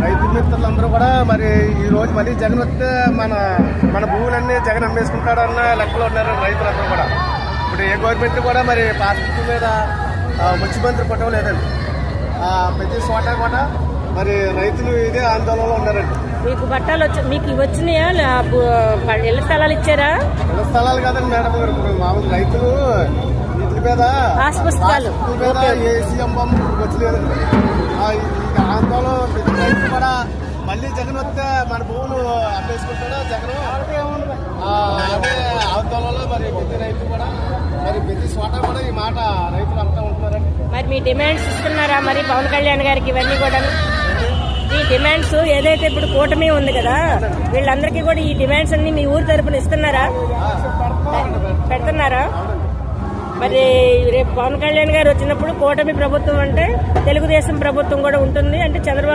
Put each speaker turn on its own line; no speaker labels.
రైతు మిత్రులందరూ కూడా మరి ఈ రోజు మళ్ళీ జగన్ వస్తే మన మన భూములన్నీ జగన్ అమ్మేసుకుంటాడన్న లెక్కలో ఉన్నారు రైతులందరూ కూడా. ఇప్పుడు ఏ గవర్నమెంట్ కూడా మరి పాస్బుక్ మీద ముఖ్యమంత్రి పట్టం లేదండి. ప్రతి చోట కూడా మరి రైతులు ఇదే ఆందోళనలో ఉన్నారండి.
మీకు పట్టాలు మీకు వచ్చినాయా? ఇళ్ల స్థలాలు ఇచ్చారా?
ఇళ్ల స్థలాలు కాదండి మేడం గారు, మామూలు రైతులు వీటి మీద
పుస్తకాలు
మీద ఏసీ అమ్మం వచ్చలేదండి. ఆందోళన ప్రతి రైతు కూడా మళ్ళీ జగన్ వస్తే మన భూములు అమ్మేసుకుంటాడు జగన్. అదే ఆందోళనలో మరి ప్రతి రైతు కూడా మరి ప్రతి చోట కూడా ఈ మాట రైతులు అంతా ఉంటున్నారండి.
మరి మీ డిమాండ్స్ ఇస్తున్నారా మరి పవన్ కళ్యాణ్ గారికి? ఇవన్నీ కూడా ఈ డిమాండ్స్ ఏదైతే ఇప్పుడు కూటమి ఉంది కదా, వీళ్ళందరికీ కూడా ఈ డిమాండ్స్ అన్ని మీ ఊరు తరపున ఇస్తున్నారా? పెడుతున్నారా? మరి రేపు పవన్ కళ్యాణ్ గారు వచ్చినప్పుడు కూటమి ప్రభుత్వం అంటే తెలుగుదేశం ప్రభుత్వం కూడా ఉంటుంది అంటే చంద్రబాబు